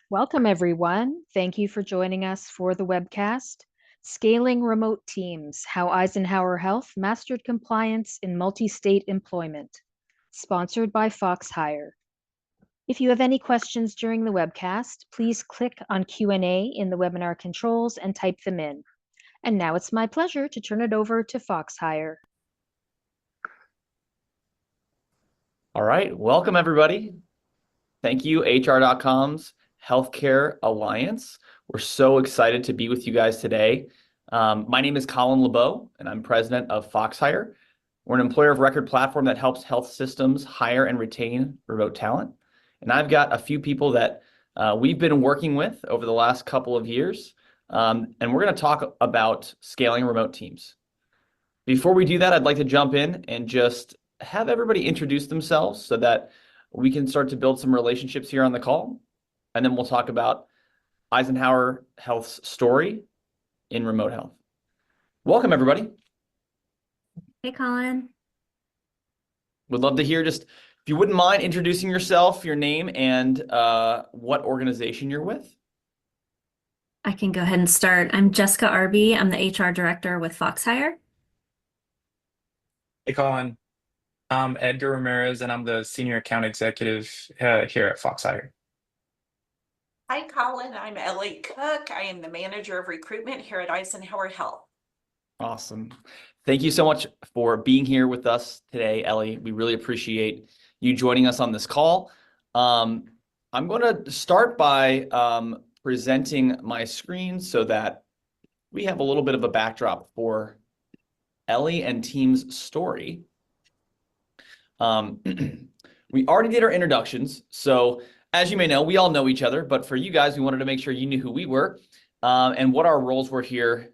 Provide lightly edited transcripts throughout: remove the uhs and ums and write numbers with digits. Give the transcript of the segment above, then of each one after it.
Welcome, everyone. Thank you for joining us for the webcast, Scaling Remote Teams, How Eisenhower Health Mastered Compliance in Multi-State Employment, sponsored by FoxHire. If you have any questions during the webcast, please click on Q&A in the webinar controls and type them in. And now it's my pleasure to turn it over to FoxHire. All right, welcome everybody. Thank you, HR.com's Healthcare Alliance. We're so excited to be with you guys today. My name is Colin LeBeau, and I'm president of FoxHire. We're an employer of record platform that helps health systems hire and retain remote talent. And I've got a few people that we've been working with over the last couple of years, and we're going to talk about scaling remote teams. Before we do that, I'd like to jump in and just have everybody introduce themselves so that we can start to build some relationships here on the call. And then we'll talk about Eisenhower Health's story in remote health. Welcome, everybody. Hey, Colin. Would love to hear if you wouldn't mind introducing yourself, your name, and what organization you're with. I can go ahead and start. I'm Jessica Arby. I'm the HR director with FoxHire. Hey, Colin. I'm Edgar Ramirez, and I'm the senior account executive here at FoxHire. Hi, Colin. I'm Ellie Cook. I am the manager of recruitment here at Eisenhower Health. Awesome. Thank you so much for being here with us today, Ellie. We really appreciate you joining us on this call. I'm going to start by presenting my screen so that we have a little bit of a backdrop for Ellie and team's story. We already did our introductions, so as you may know, we all know each other, but for you guys, we wanted to make sure you knew who we were and what our roles were here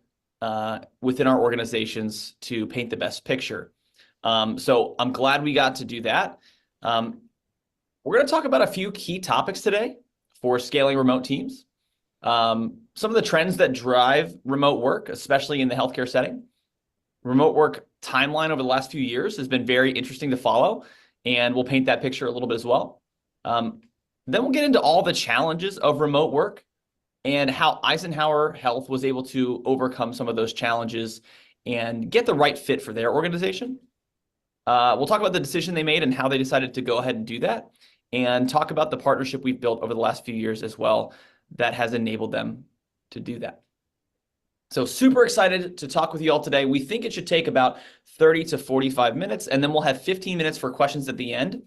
within our organizations to paint the best picture. So I'm glad we got to do that. We're going to talk about a few key topics today for scaling remote teams. Some of the trends that drive remote work, especially in the healthcare setting. Remote work timeline over the last few years has been very interesting to follow, and we'll paint that picture a little bit as well. Then we'll get into all the challenges of remote work and how Eisenhower Health was able to overcome some of those challenges and get the right fit for their organization. We'll talk about the decision they made and how they decided to go ahead and do that, and talk about the partnership we've built over the last few years as well that has enabled them to do that. So super excited to talk with you all today. We think it should take about 30 to 45 minutes, and then we'll have 15 minutes for questions at the end.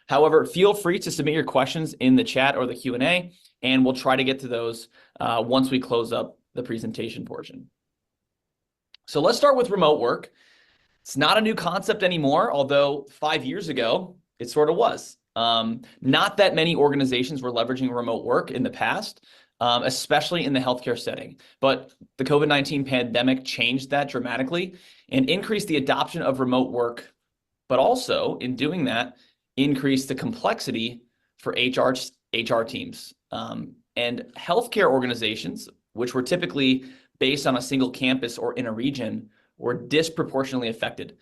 However, feel free to submit your questions in the chat or the Q&A, and we'll try to get to those once we close up the presentation portion. So let's start with remote work. It's not a new concept anymore, although 5 years ago, it sort of was. Not that many organizations were leveraging remote work in the past, especially in the healthcare setting. But the COVID-19 pandemic changed that dramatically and increased the adoption of remote work, but also in doing that, increased the complexity for HR teams. And healthcare organizations, which were typically based on a single campus or in a region, were disproportionately affected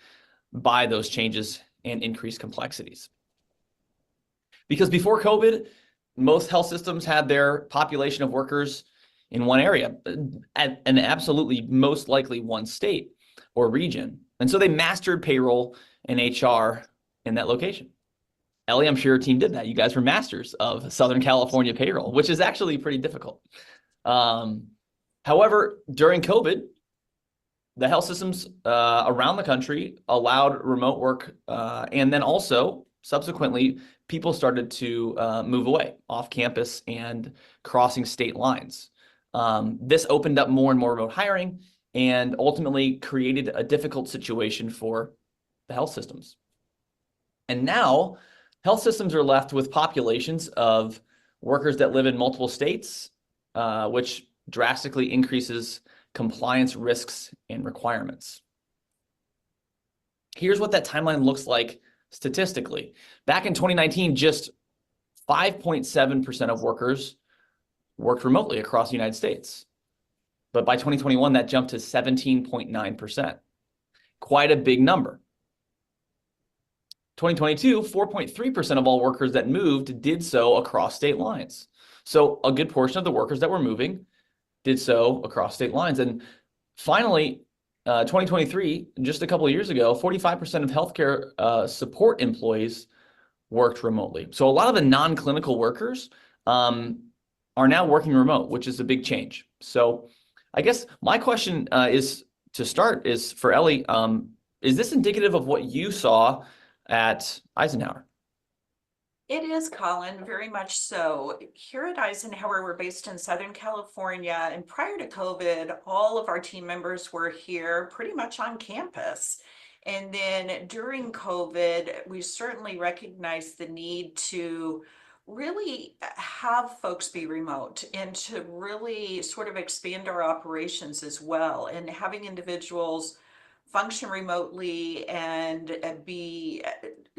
by those changes and increased complexities. Because before COVID, most health systems had their population of workers in one area, and absolutely most likely one state or region. And so they mastered payroll and HR in that location. Ellie, I'm sure your team did that. You guys were masters of Southern California payroll, which is actually pretty difficult. However, during COVID, the health systems around the country allowed remote work, and then also subsequently, people started to move away off campus and crossing state lines. This opened up more and more remote hiring and ultimately created a difficult situation for the health systems. And now health systems are left with populations of workers that live in multiple states, which drastically increases compliance risks and requirements. Here's what that timeline looks like statistically. Back in 2019, just 5.7% of workers worked remotely across the United States. But by 2021, that jumped to 17.9%. Quite a big number. 2022, 4.3% of all workers that moved did so across state lines. So a good portion of the workers that were moving did so across state lines. And finally, 2023, just a couple of years ago, 45% of healthcare support employees worked remotely. So a lot of the non-clinical workers are now working remote, which is a big change. So I guess my question is to start is for Ellie, is this indicative of what you saw at Eisenhower? It is, Colin, very much so. Here at Eisenhower, we're based in Southern California, and prior to COVID, all of our team members were here pretty much on campus. And then during COVID, we certainly recognized the need to really have folks be remote and to really sort of expand our operations as well. And having individuals function remotely and be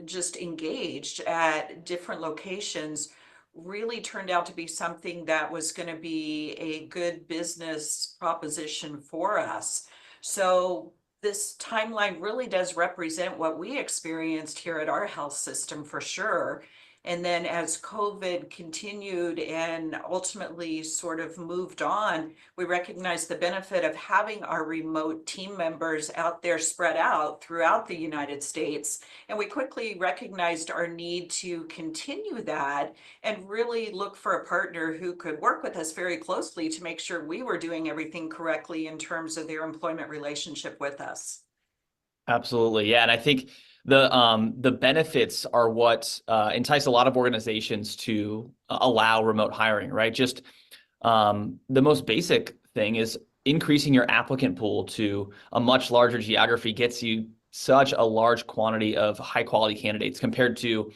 just engaged at different locations really turned out to be something that was going to be a good business proposition for us. So this timeline really does represent what we experienced here at our health system for sure. And then as COVID continued and ultimately sort of moved on, we recognized the benefit of having our remote team members out there spread out throughout the United States. And we quickly recognized our need to continue that and really look for a partner who could work with us very closely to make sure we were doing everything correctly in terms of their employment relationship with us. Absolutely. Yeah. And I think the benefits are what entice a lot of organizations to allow remote hiring, right? Just the most basic thing is increasing your applicant pool to a much larger geography gets you such a large quantity of high quality candidates compared to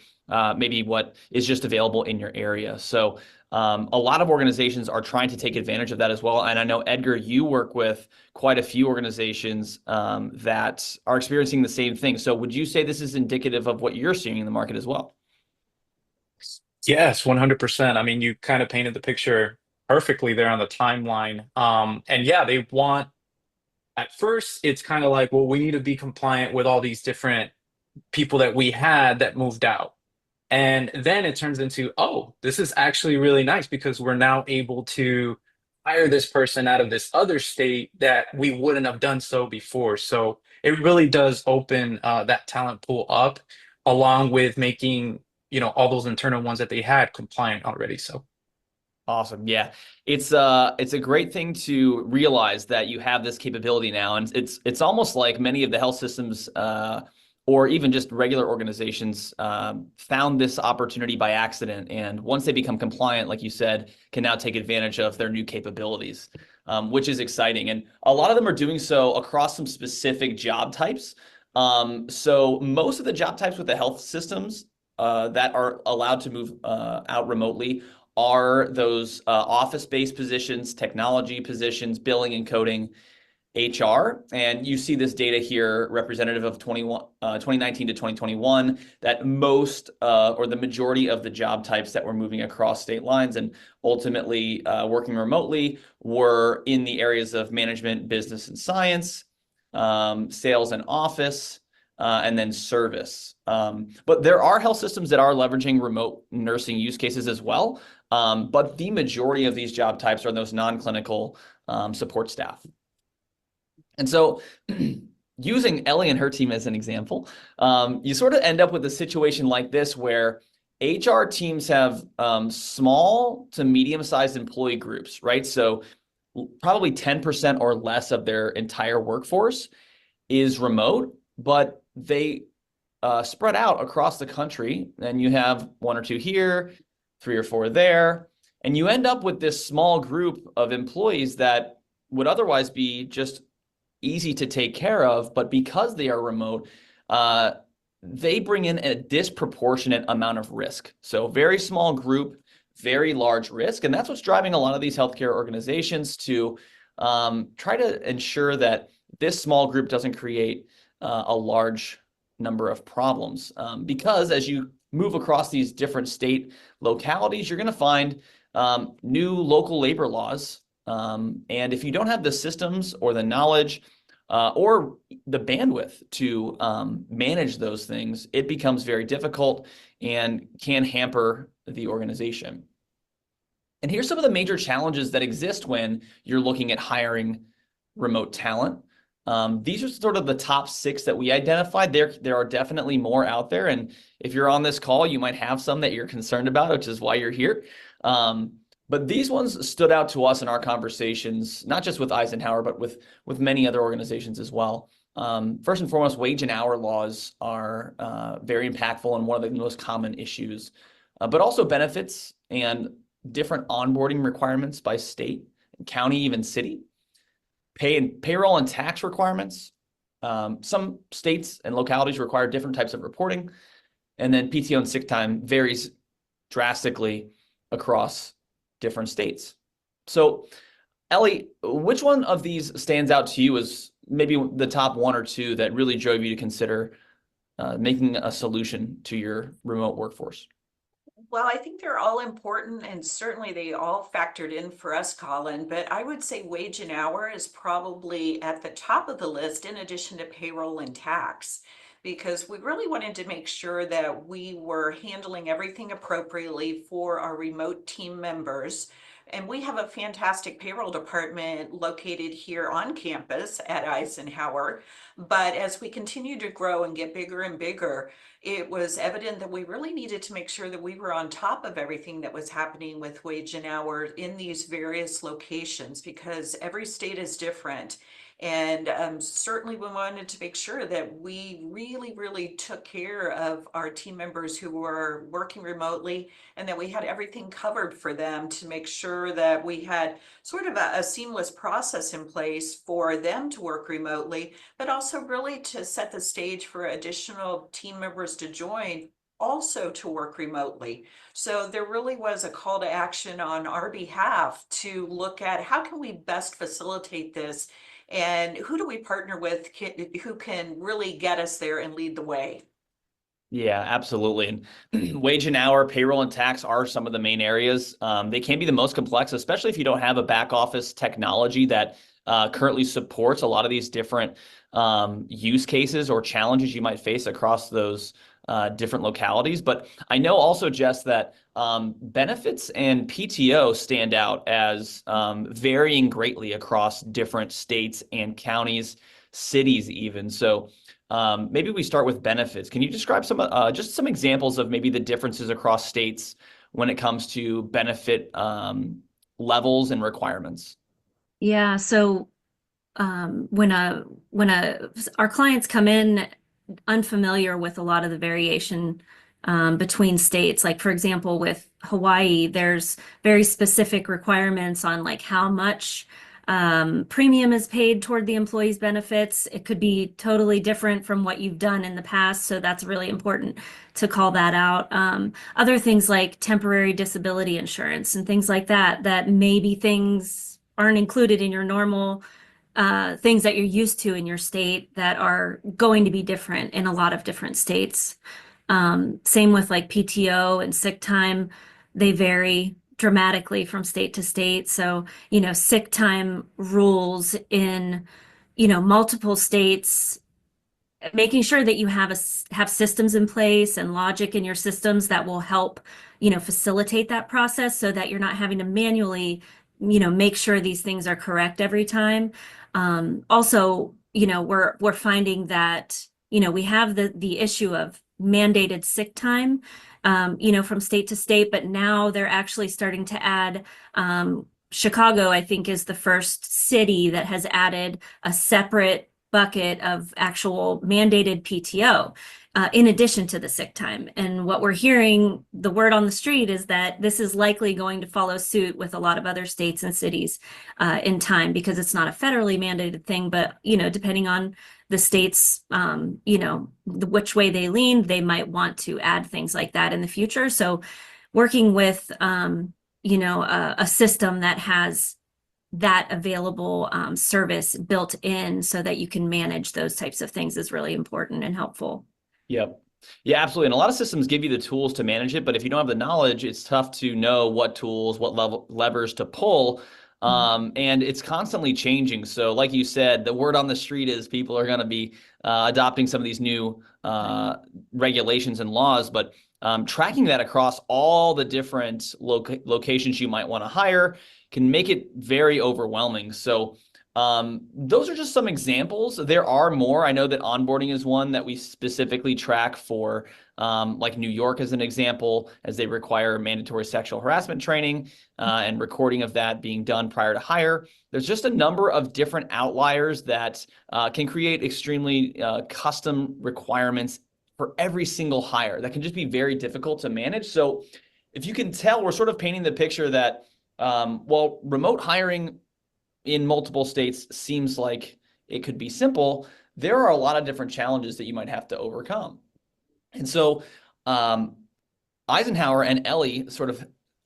maybe what is just available in your area. So a lot of organizations are trying to take advantage of that as well. And I know, Edgar, you work with quite a few organizations that are experiencing the same thing. So would you say this is indicative of what you're seeing in the market as well? Yes, 100%. I mean, you kind of painted the picture perfectly there on the timeline. And yeah, they want, at first, it's kind of like, well, we need to be compliant with all these different people that we had that moved out. And then it turns into, oh, this is actually really nice because we're now able to hire this person out of this other state that we wouldn't have done so before. So it really does open that talent pool up, along with making, all those internal ones that they had compliant already. So Awesome. Yeah. It's a great thing to realize that you have this capability now. And it's almost like many of the health systems or even just regular organizations found this opportunity by accident. And once they become compliant, like you said, can now take advantage of their new capabilities, which is exciting. And a lot of them are doing so across some specific job types. So most of the job types with the health systems that are allowed to move out remotely are those office-based positions, technology positions, billing and coding, HR. And you see this data here representative of 2019 to 2021, that most or the majority of the job types that were moving across state lines and ultimately working remotely were in the areas of management, business and science, sales and office, and then service. But there are health systems that are leveraging remote nursing use cases as well. But the majority of these job types are those non-clinical support staff. And so using Ellie and her team as an example, you sort of end up with a situation like this where HR teams have small to medium-sized employee groups, right? So probably 10% or less of their entire workforce is remote, but they spread out across the country. And you have 1 or 2 here, 3 or 4 there, and you end up with this small group of employees that would otherwise be just easy to take care of, but because they are remote, they bring in a disproportionate amount of risk. So very small group, very large risk, and that's what's driving a lot of these healthcare organizations to try to ensure that this small group doesn't create a large number of problems. Because as you move across these different state localities, you're going to find new local labor laws. And if you don't have the systems or the knowledge or the bandwidth to manage those things, it becomes very difficult and can hamper the organization. And here's some of the major challenges that exist when you're looking at hiring remote talent. These are sort of the top 6 that we identified. There are definitely more out there. And if you're on this call, you might have some that you're concerned about, which is why you're here. But these ones stood out to us in our conversations, not just with Eisenhower, but with many other organizations as well. First and foremost, wage and hour laws are very impactful and one of the most common issues, but also benefits and different onboarding requirements by state, county, even city. Payroll and tax requirements. Some states and localities require different types of reporting. And then PTO and sick time varies drastically across different states. So, Ellie, which one of these stands out to you as maybe the top 1 or 2 that really drove you to consider making a solution to your remote workforce? Well, I think they're all important, and certainly they all factored in for us, Colin, but I would say wage and hour is probably at the top of the list in addition to payroll and tax, because we really wanted to make sure that we were handling everything appropriately for our remote team members. And we have a fantastic payroll department located here on campus at Eisenhower. But as we continue to grow and get bigger and bigger, it was evident that we really needed to make sure that we were on top of everything that was happening with wage and hour in these various locations, because every state is different. And certainly we wanted to make sure that we really took care of our team members who were working remotely, and that we had everything covered for them to make sure that we had sort of a seamless process in place for them to work remotely, but also really to set the stage for additional team members to join also to work remotely. So there really was a call to action on our behalf to look at how can we best facilitate this, and who do we partner with who can really get us there and lead the way. Yeah, absolutely. And wage and hour, payroll and tax are some of the main areas. They can be the most complex, especially if you don't have a back office technology that currently supports a lot of these different use cases or challenges you might face across those different localities. But I know also, Jess, that benefits and PTO stand out as varying greatly across different states and counties, cities even. So maybe we start with benefits. Can you describe some just some examples of maybe the differences across states when it comes to benefit levels and requirements? Yeah, so when our clients come in unfamiliar with a lot of the variation between states, like for example with Hawaii, there's very specific requirements on like how much premium is paid toward the employee's benefits. It could be totally different from what you've done in the past, so that's really important to call that out. Other things like temporary disability insurance and things like that, that maybe things aren't included in your normal things that you're used to in your state that are going to be different in a lot of different states. Same with like PTO and sick time, they vary dramatically from state to state. So, sick time rules in, multiple states, making sure that you have systems in place and logic in your systems that will help, facilitate that process so that you're not having to manually, make sure these things are correct every time. Also, we're finding that, we have the issue of mandated sick time, from state to state, but now they're actually starting to add, Chicago, I think, is the first city that has added a separate bucket of actual mandated PTO, in addition to the sick time. And what we're hearing, the word on the street, is that this is likely going to follow suit with a lot of other states and cities in time, because it's not a federally mandated thing, but, depending on the states, which way they lean, they might want to add things like that in the future. So working with, a system that has that available service built in so that you can manage those types of things is really important and helpful. Yep. Yeah, absolutely. And a lot of systems give you the tools to manage it, but if you don't have the knowledge, it's tough to know what tools, what levers to pull And it's constantly changing. So like you said, the word on the street is people are going to be adopting some of these new regulations and laws, but tracking that across all the different locations you might want to hire can make it very overwhelming. So those are just some examples. There are more. I know that onboarding is one that we specifically track for, like New York as an example, as they require mandatory sexual harassment training and recording of that being done prior to hire. There's just a number of different outliers that can create extremely custom requirements for every single hire that can just be very difficult to manage. So if you can tell, we're sort of painting the picture that, well, remote hiring in multiple states seems like it could be simple. There are a lot of different challenges that you might have to overcome. And so Eisenhower and Ellie sort of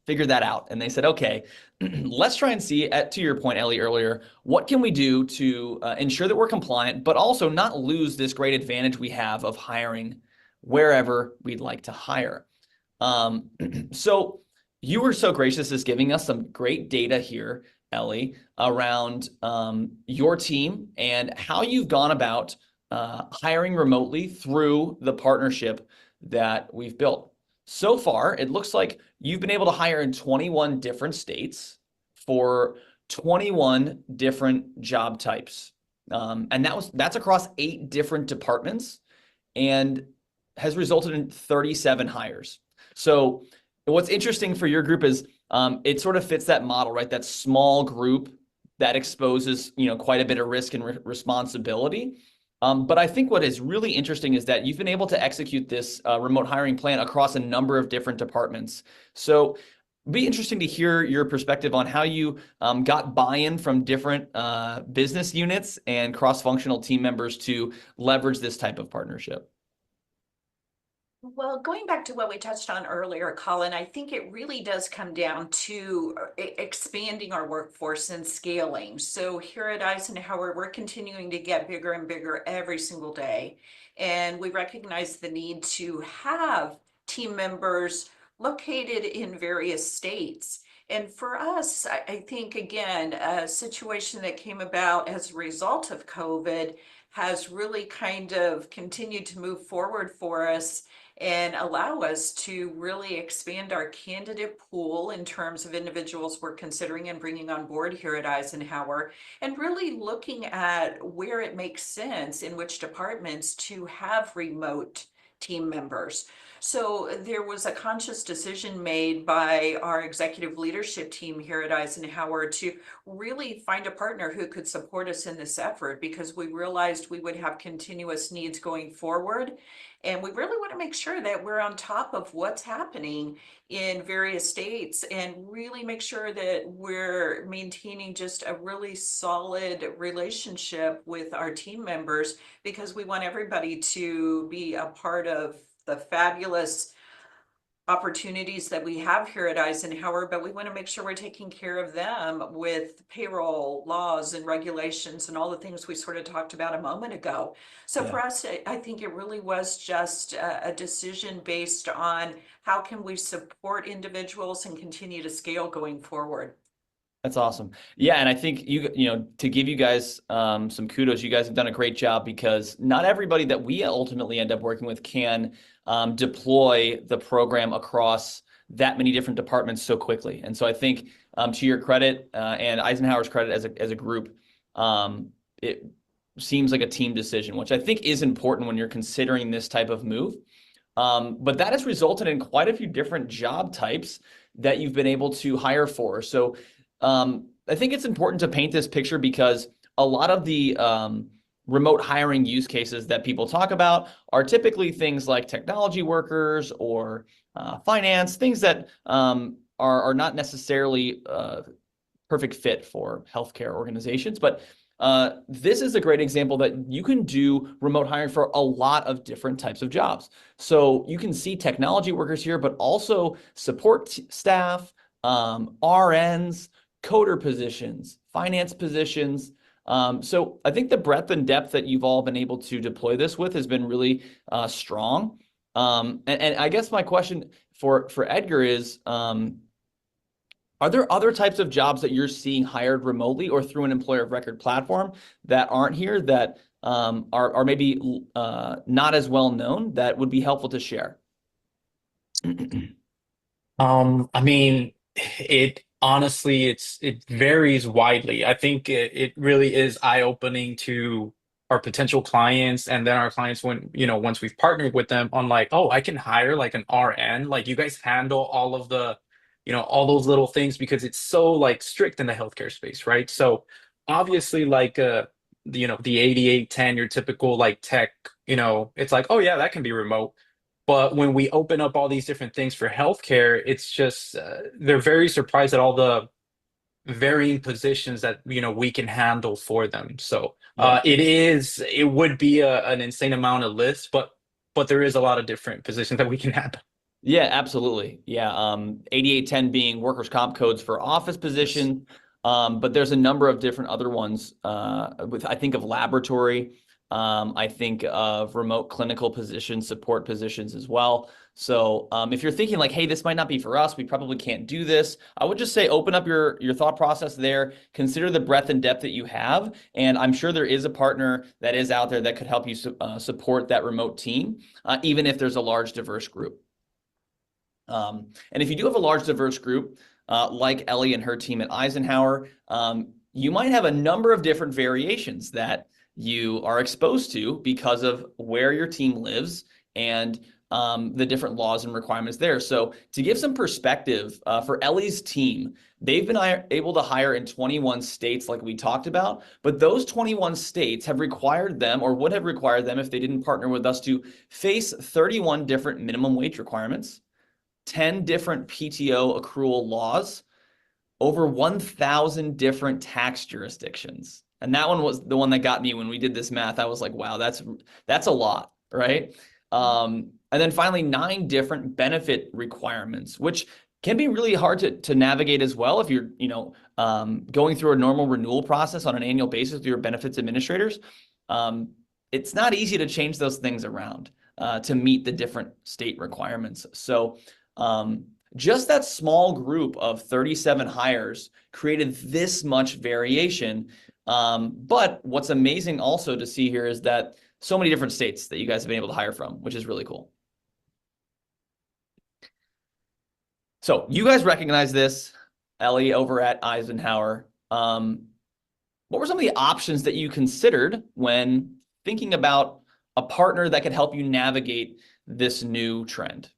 figured that out, and they said, okay, let's try and see, to your point, Ellie, earlier, what can we do to ensure that we're compliant, but also not lose this great advantage we have of hiring wherever we'd like to hire. So you were so gracious as giving us some great data here, Ellie, around your team and how you've gone about hiring remotely through the partnership that we've built. So far, it looks like you've been able to hire in 21 different states for 21 different job types. And that's across 8 different departments and has resulted in 37 hires. So what's interesting for your group is it sort of fits that model, right? That small group that exposes, quite a bit of risk and responsibility. But I think what is really interesting is that you've been able to execute this remote hiring plan across a number of different departments. So it'd be interesting to hear your perspective on how you got buy-in from different business units and cross-functional team members to leverage this type of partnership. Well, going back to what we touched on earlier, Colin, I think it really does come down to expanding our workforce and scaling. So here at Eisenhower, we're continuing to get bigger and bigger every single day. And we recognize the need to have team members located in various states. And for us, I think, again, a situation that came about as a result of COVID has really kind of continued to move forward for us and allow us to really expand our candidate pool in terms of individuals we're considering and bringing on board here at Eisenhower, and really looking at where it makes sense in which departments to have remote team members. So there was a conscious decision made by our executive leadership team here at Eisenhower to really find a partner who could support us in this effort, because we realized we would have continuous needs going forward. And we really want to make sure that we're on top of what's happening in various states and really make sure that we're maintaining just a really solid relationship with our team members, because we want everybody to be a part of the fabulous opportunities that we have here at Eisenhower, but we want to make sure we're taking care of them with payroll laws and regulations and all the things we sort of talked about a moment ago. So for us, I think it really was just a decision based on how can we support individuals and continue to scale going forward. That's awesome. Yeah, and I think to give you guys some kudos, you guys have done a great job, because not everybody that we ultimately end up working with can deploy the program across that many different departments so quickly. And so I think to your credit and Eisenhower's credit as a group, it seems like a team decision, which I think is important when you're considering this type of move. But that has resulted in quite a few different job types that you've been able to hire for. So I think it's important to paint this picture, because a lot of the remote hiring use cases that people talk about are typically things like technology workers or finance, things that are not necessarily perfect fit for healthcare organizations. But this is a great example that you can do remote hiring for a lot of different types of jobs. So you can see technology workers here, but also support staff, RNs, coder positions, finance positions. So I think the breadth and depth that you've all been able to deploy this with has been really strong. And I guess my question for Edgar is, Are there other types of jobs that you're seeing hired remotely or through an employer of record platform that aren't here that are maybe not as well known that would be helpful to share? I mean, it honestly, it varies widely. I think it really is eye-opening to our potential clients, and then our clients when, once we've partnered with them on like, oh, I can hire like an RN, like you guys handle all of the, all those little things because it's so like strict in the healthcare space, right? So obviously like the 8810, your typical like tech, it's like, oh yeah, that can be remote. But when we open up all these different things for healthcare, it's just they're very surprised at all the varying positions that we can handle for them. So Yeah. it would be an insane amount of lists, but there is a lot of different positions that we can handle. Yeah, absolutely. Yeah. 8810 being workers' comp codes for office position. But there's a number of different other ones. I think of laboratory. I think of remote clinical positions, support positions as well. So if you're thinking like, hey, this might not be for us, we probably can't do this, I would just say open up your thought process there, consider the breadth and depth that you have, and I'm sure there is a partner that is out there that could help you support that remote team, even if there's a large diverse group. And if you do have a large diverse group, like Ellie and her team at Eisenhower, you might have a number of different variations that you are exposed to because of where your team lives and the different laws and requirements there. So to give some perspective, for Ellie's team, they've been able to hire in 21 states like we talked about, but those 21 states have required them or would have required them if they didn't partner with us to face 31 different minimum wage requirements, 10 different PTO accrual laws, over 1,000 different tax jurisdictions. And that one was the one that got me when we did this math. I was like, wow, that's a lot, right? And then finally, 9 different benefit requirements, which can be really hard to navigate as well if you're, going through a normal renewal process on an annual basis with your benefits administrators. It's not easy to change those things around to meet the different state requirements. So just that small group of 37 hires created this much variation. But what's amazing also to see here is that so many different states that you guys have been able to hire from, which is really cool. So you guys recognize this, Ellie over at Eisenhower. What were some of the options that you considered when thinking about a partner that could help you navigate this new trend?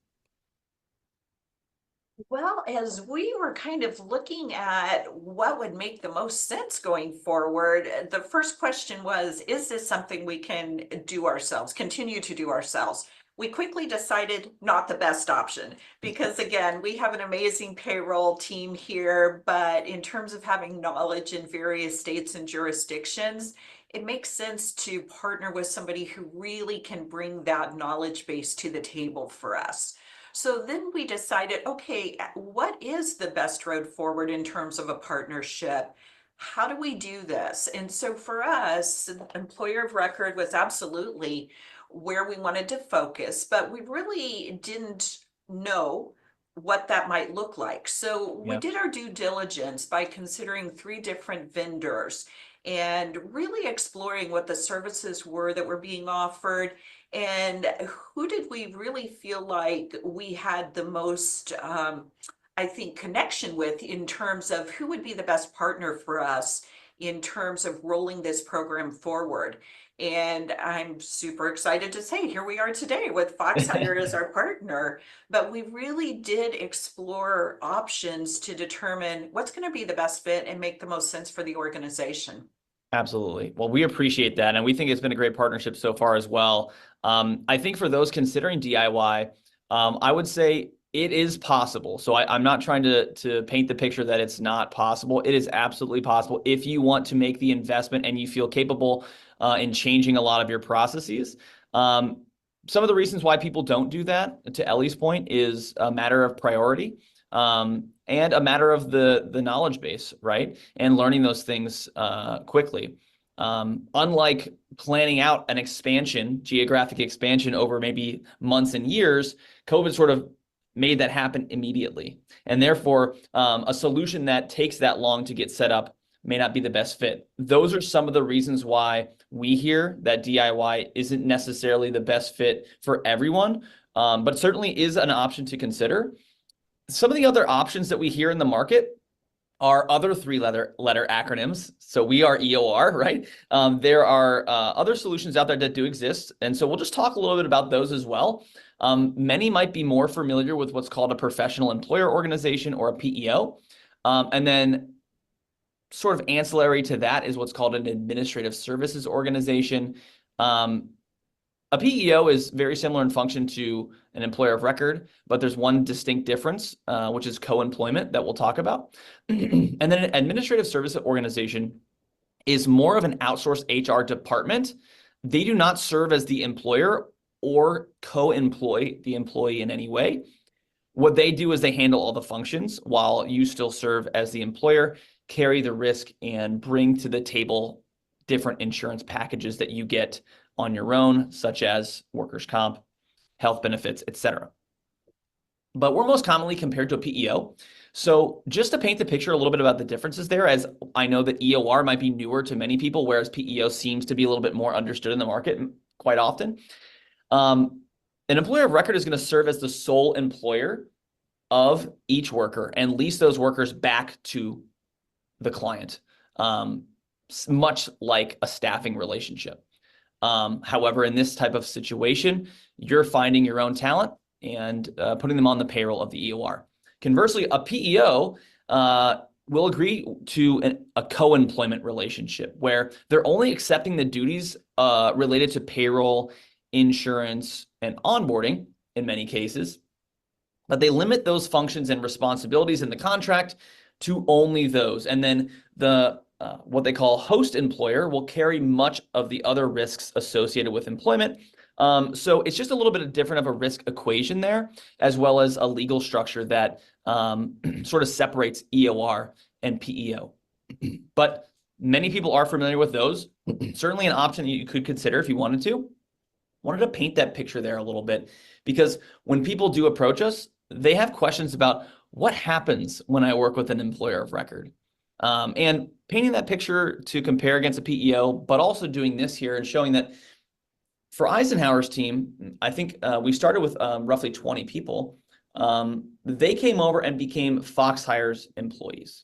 Well, as we were kind of looking at what would make the most sense going forward, the first question was, is this something we can do ourselves, continue to do ourselves? We quickly decided not the best option because, again, we have an amazing payroll team here, but in terms of having knowledge in various states and jurisdictions, it makes sense to partner with somebody who really can bring that knowledge base to the table for us. So then we decided, okay, what is the best road forward in terms of a partnership? How do we do this? And so for us, employer of record was absolutely where we wanted to focus, but we really didn't know what that might look like. So we Yep. did our due diligence by considering 3 different vendors and really exploring what the services were that were being offered and who did we really feel like we had the most, I think, connection with in terms of who would be the best partner for us in terms of rolling this program forward. And I'm super excited to say here we are today with FoxHire as our partner. But we really did explore options to determine what's going to be the best fit and make the most sense for the organization. Absolutely. Well, we appreciate that. And we think it's been a great partnership so far as well. I think for those considering DIY, I would say it is possible. So I'm not trying to paint the picture that it's not possible. It is absolutely possible if you want to make the investment and you feel capable in changing a lot of your processes. Some of the reasons why people don't do that, to Ellie's point, is a matter of priority. And a matter of the knowledge base, right? And learning those things quickly. Unlike planning out an expansion, geographic expansion over maybe months and years, COVID sort of made that happen immediately. And therefore, a solution that takes that long to get set up may not be the best fit. Those are some of the reasons why we hear that DIY isn't necessarily the best fit for everyone, but certainly is an option to consider. Some of the other options that we hear in the market are other three-letter acronyms. So we are EOR, right? There are other solutions out there that do exist. And so we'll just talk a little bit about those as well. Many might be more familiar with what's called a professional employer organization or a PEO. And then sort of ancillary to that is what's called an administrative services organization. A PEO is very similar in function to an employer of record, but there's one distinct difference, which is co-employment that we'll talk about. And then an administrative service organization is more of an outsourced HR department. They do not serve as the employer or co-employ the employee in any way. What they do is they handle all the functions while you still serve as the employer, carry the risk, and bring to the table different insurance packages that you get on your own, such as workers' comp, health benefits, etc. But we're most commonly compared to a PEO. So just to paint the picture a little bit about the differences there, as I know that EOR might be newer to many people, whereas PEO seems to be a little bit more understood in the market quite often. An employer of record is going to serve as the sole employer of each worker and lease those workers back to the client, much like a staffing relationship. However, in this type of situation, you're finding your own talent and putting them on the payroll of the EOR. Conversely, a PEO will agree to a co-employment relationship where they're only accepting the duties related to payroll, insurance, and onboarding in many cases, but they limit those functions and responsibilities in the contract to only those. And then the what they call host employer will carry much of the other risks associated with employment. So it's just a little bit different of a risk equation there, as well as a legal structure that sort of separates EOR and PEO. But many people are familiar with those. Certainly an option that you could consider if you wanted to. Wanted to paint that picture there a little bit, because when people do approach us, they have questions about what happens when I work with an employer of record. And painting that picture to compare against a PEO, but also doing this here and showing that for Eisenhower's team, I think we started with roughly 20 people. They came over and became FoxHire's employees.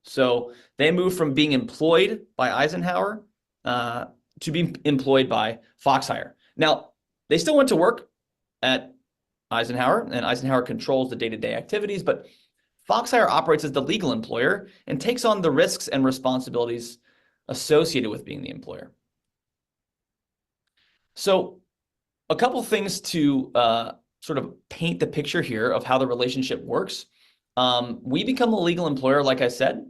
So they moved from being employed by Eisenhower to being employed by FoxHire. Now, they still went to work at Eisenhower, and Eisenhower controls the day-to-day activities, but FoxHire operates as the legal employer and takes on the risks and responsibilities associated with being the employer. So a couple things to sort of paint the picture here of how the relationship works. We become the legal employer, like I said,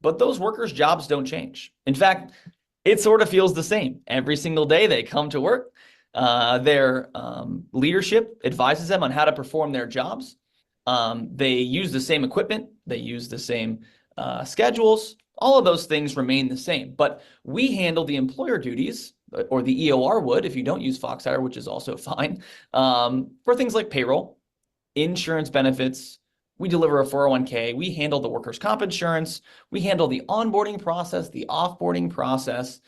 but those workers' jobs don't change. In fact, it sort of feels the same. Every single day they come to work. Their leadership advises them on how to perform their jobs. They use the same equipment, they use the same schedules, all of those things remain the same, but we handle the employer duties, or the EOR would if you don't use FoxHire, which is also fine, for things like payroll, insurance benefits. We deliver a 401k, we handle the workers' comp insurance, we handle the onboarding process, the offboarding process,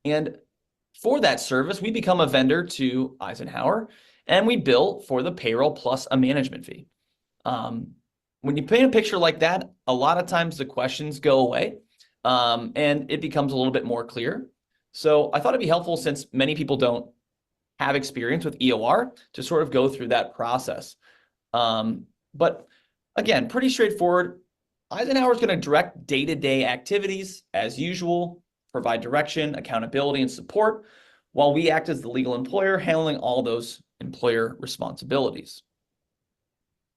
and for that service, we become a vendor to Eisenhower, and we bill for the payroll plus a management fee. When you paint a picture like that, a lot of times the questions go away, and it becomes a little bit more clear. So I thought it'd be helpful, since many people don't have experience with EOR, to sort of go through that process. But again, pretty straightforward. Eisenhower is going to direct day-to-day activities as usual, provide direction, accountability, and support, while we act as the legal employer, handling all those employer responsibilities.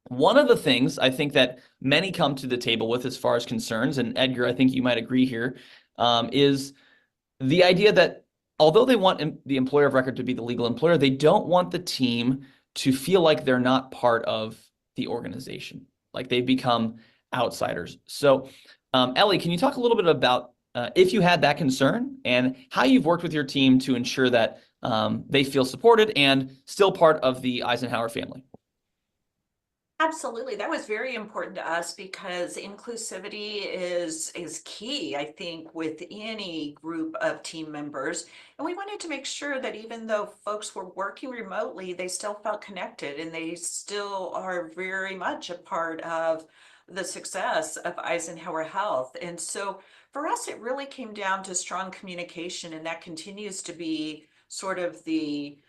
One of the things I think that many come to the table with as far as concerns, and Edgar, I think you might agree here, is the idea that although they want the employer of record to be the legal employer, they don't want the team to feel like they're not part of the organization, like they become outsiders. So Ellie, can you talk a little bit about if you had that concern and how you've worked with your team to ensure that they feel supported and still part of the Eisenhower family? Absolutely. That was very important to us because inclusivity is key, I think, with any group of team members. And we wanted to make sure that even though folks were working remotely, they still felt connected and they still are very much a part of the success of Eisenhower Health. And so for us, it really came down to strong communication, and that continues to be sort of the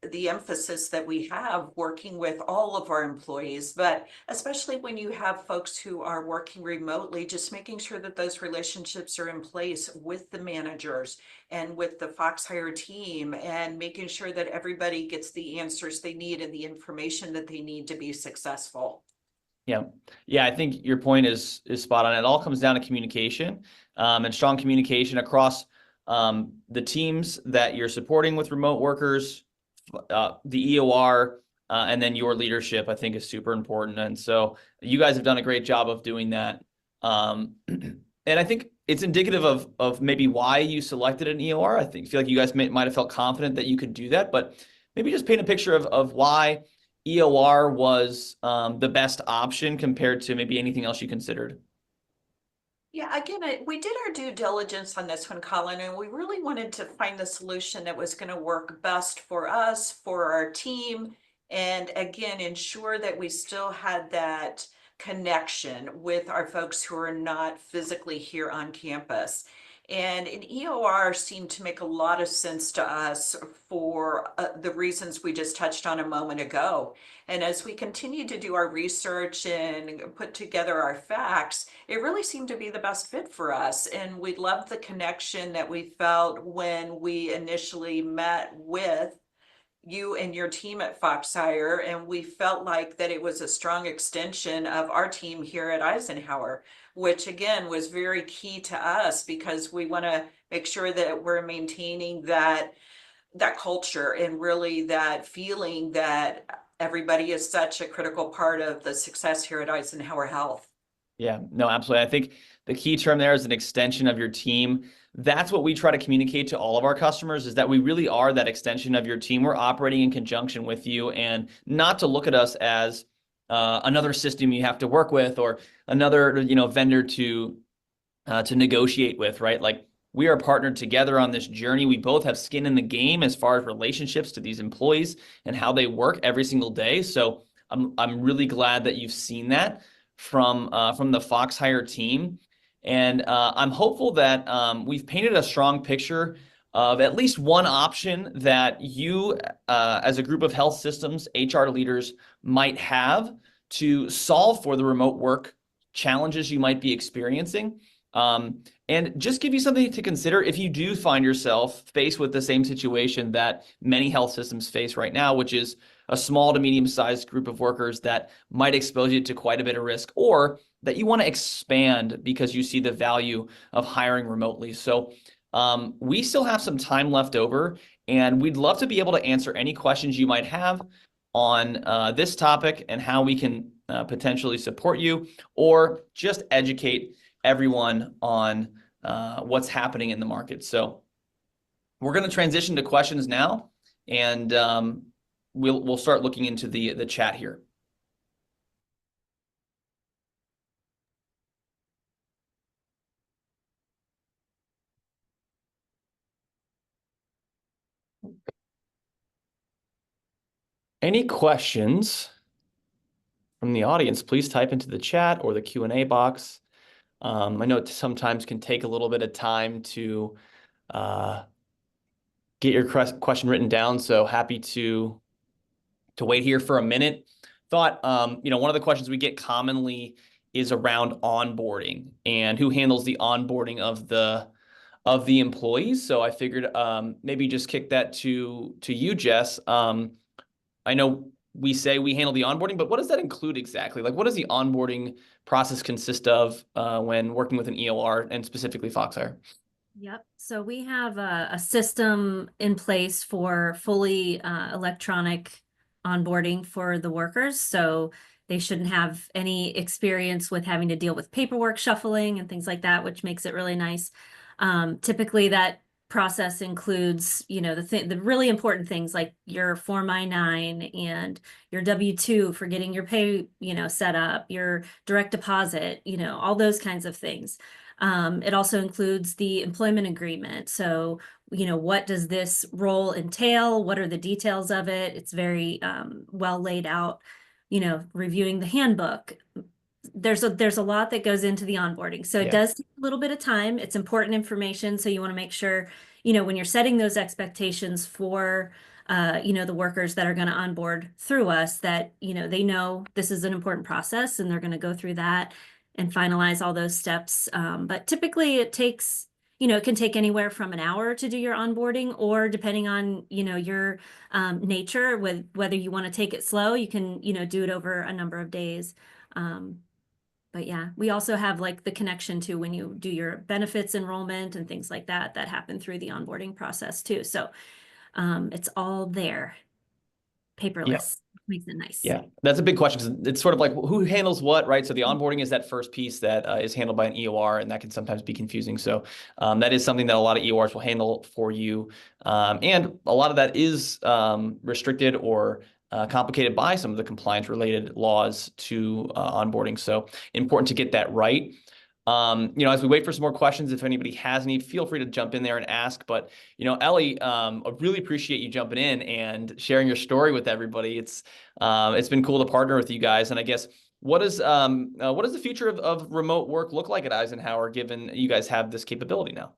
emphasis that we have working with all of our employees, but especially when you have folks who are working remotely, just making sure that those relationships are in place with the managers and with the FoxHire team, and making sure that everybody gets the answers they need and the information that they need to be successful. Yeah. Yeah, I think your point is spot on. It all comes down to communication, and strong communication across the teams that you're supporting with remote workers, the EOR, and then your leadership, I think, is super important. And so you guys have done a great job of doing that. And I think it's indicative of maybe why you selected an EOR. I feel like you guys might have felt confident that you could do that, but maybe just paint a picture of why EOR was the best option compared to maybe anything else you considered. Yeah, again, we did our due diligence on this one, Colin, and we really wanted to find the solution that was going to work best for us, for our team, and again, ensure that we still had that connection with our folks who are not physically here on campus. And an EOR seemed to make a lot of sense to us for the reasons we just touched on a moment ago. And as we continued to do our research and put together our facts, it really seemed to be the best fit for us. And we loved the connection that we felt when we initially met with you and your team at FoxHire, and we felt like that it was a strong extension of our team here at Eisenhower, which again was very key to us because we want to make sure that we're maintaining that culture and really that feeling that everybody is such a critical part of the success here at Eisenhower Health. Yeah, no, absolutely. I think the key term there is an extension of your team. That's what we try to communicate to all of our customers, is that we really are that extension of your team. We're operating in conjunction with you, and not to look at us as another system you have to work with or another, vendor to negotiate with, right? Like, we are partnered together on this journey. We both have skin in the game as far as relationships to these employees and how they work every single day. So I'm really glad that you've seen that from the FoxHire team. And I'm hopeful that we've painted a strong picture of at least one option that you, as a group of health systems, HR leaders, might have to solve for the remote work challenges you might be experiencing. And just give you something to consider if you do find yourself faced with the same situation that many health systems face right now, which is a small to medium-sized group of workers that might expose you to quite a bit of risk, or that you want to expand because you see the value of hiring remotely. So we still have some time left over, and we'd love to be able to answer any questions you might have on this topic and how we can potentially support you, or just educate everyone on what's happening in the market. So we're going to transition to questions now, and we'll start looking into the chat here. Any questions from the audience, please type into the chat or the Q&A box. I know it sometimes can take a little bit of time to get your question written down, so happy to wait here for a minute. Thought, one of the questions we get commonly is around onboarding and who handles the onboarding of the employees. So I figured maybe just kick that to you, Jess. I know we say we handle the onboarding, but what does that include exactly? Like, what does the onboarding process consist of when working with an EOR, and specifically FoxHire? Yep. So we have a system in place for fully electronic onboarding for the workers. So they shouldn't have any experience with having to deal with paperwork shuffling and things like that, which makes it really nice. Typically that process includes, the really important things like your Form I-9 and your W-2 for getting your pay, set up, your direct deposit, all those kinds of things. It also includes the employment agreement. So, what does this role entail? What are the details of it? It's very well laid out, reviewing the handbook. There's a lot that goes into the onboarding. So it does take a little bit of time. It's important information. So you want to make sure, when you're setting those expectations for, the workers that are going to onboard through us, that, they know this is an important process and they're going to go through that and finalize all those steps. But typically it takes, it can take anywhere from an hour to do your onboarding, or depending on, your nature, with whether you want to take it slow, you can, do it over a number of days. But yeah, we also have like the connection to when you do your benefits enrollment and things like that happen through the onboarding process too. So it's all there, paperless. Makes it nice. Yeah, that's a big question, because it's sort of like who handles what, right? So the onboarding is that first piece that is handled by an EOR, and that can sometimes be confusing. So that is something that a lot of EORs will handle for you. And a lot of that is restricted or complicated by some of the compliance related laws to onboarding. So important to get that right. As we wait for some more questions, if anybody has any, feel free to jump in there and ask. But, Ellie, I really appreciate you jumping in and sharing your story with everybody. It's been cool to partner with you guys. And I guess, what does the future of remote work look like at Eisenhower, given you guys have this capability now?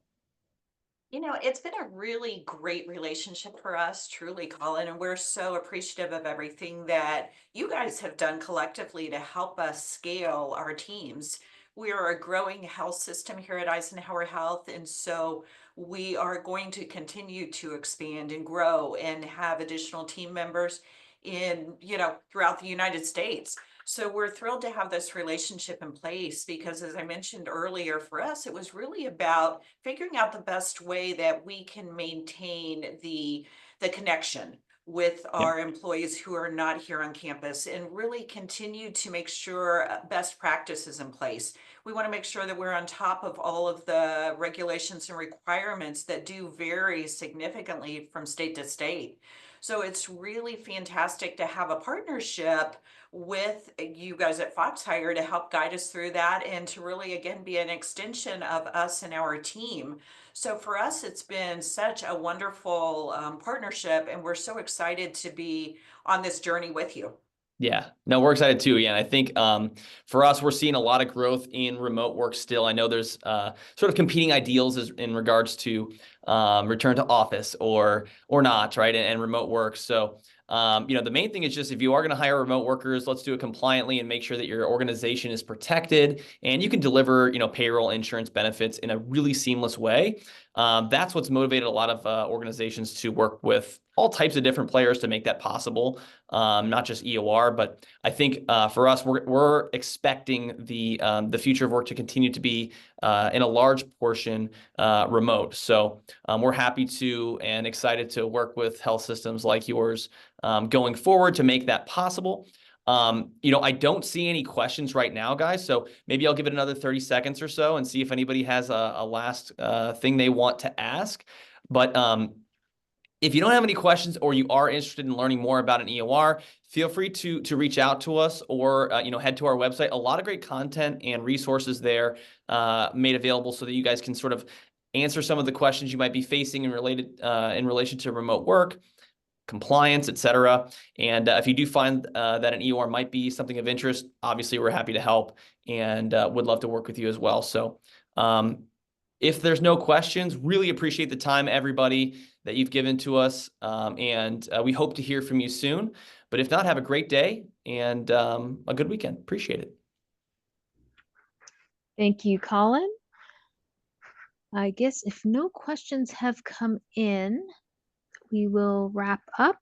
It's been a really great relationship for us, truly, Colin, and we're so appreciative of everything that you guys have done collectively to help us scale our teams. We are a growing health system here at Eisenhower Health, and so we are going to continue to expand and grow and have additional team members throughout the United States. So we're thrilled to have this relationship in place, because as I mentioned earlier, for us, it was really about figuring out the best way that we can maintain the connection with our employees who are not here on campus, and really continue to make sure best practices in place. We want to make sure that we're on top of all of the regulations and requirements that do vary significantly from state to state. So it's really fantastic to have a partnership with you guys at FoxHire to help guide us through that, and to really, again, be an extension of us and our team. So for us, it's been such a wonderful partnership, and we're so excited to be on this journey with you. Yeah, no, we're excited too. Yeah, and I think for us, we're seeing a lot of growth in remote work still. I know there's sort of competing ideals in regards to return to office or not, right? And remote work. So the main thing is just, if you are going to hire remote workers, let's do it compliantly and make sure that your organization is protected and you can deliver, payroll, insurance, benefits in a really seamless way. That's what's motivated a lot of organizations to work with all types of different players to make that possible, not just EOR. But I think for us, we're expecting the future of work to continue to be in a large portion remote. So we're happy to and excited to work with health systems like yours going forward to make that possible. I don't see any questions right now, guys. So maybe I'll give it another 30 seconds or so and see if anybody has a last thing they want to ask. But if you don't have any questions, or you are interested in learning more about an EOR, feel free to reach out to us, or head to our website. A lot of great content and resources there made available so that you guys can sort of answer some of the questions you might be facing in relation to remote work, compliance, etc. And if you do find that an EOR might be something of interest, obviously we're happy to help and would love to work with you as well. So if there's no questions, really appreciate the time, everybody, that you've given to us. And we hope to hear from you soon. But if not, have a great day and a good weekend. Appreciate it. Thank you, Colin. I guess if no questions have come in, we will wrap up.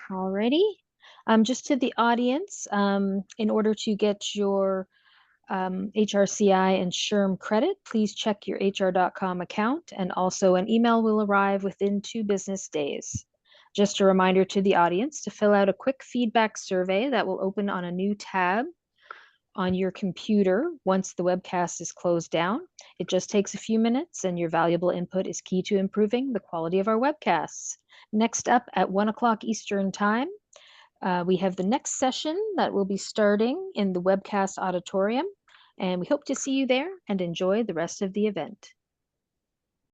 Alrighty. Just to the audience, in order to get your HRCI and SHRM credit, please check your hr.com account, and also an email will arrive within 2 business days. Just a reminder to the audience to fill out a quick feedback survey that will open on a new tab on your computer once the webcast is closed down. It just takes a few minutes, and your valuable input is key to improving the quality of our webcasts. Next up at 1 o'clock Eastern Time, we have the next session that will be starting in the webcast auditorium, and we hope to see you there and enjoy the rest of the event.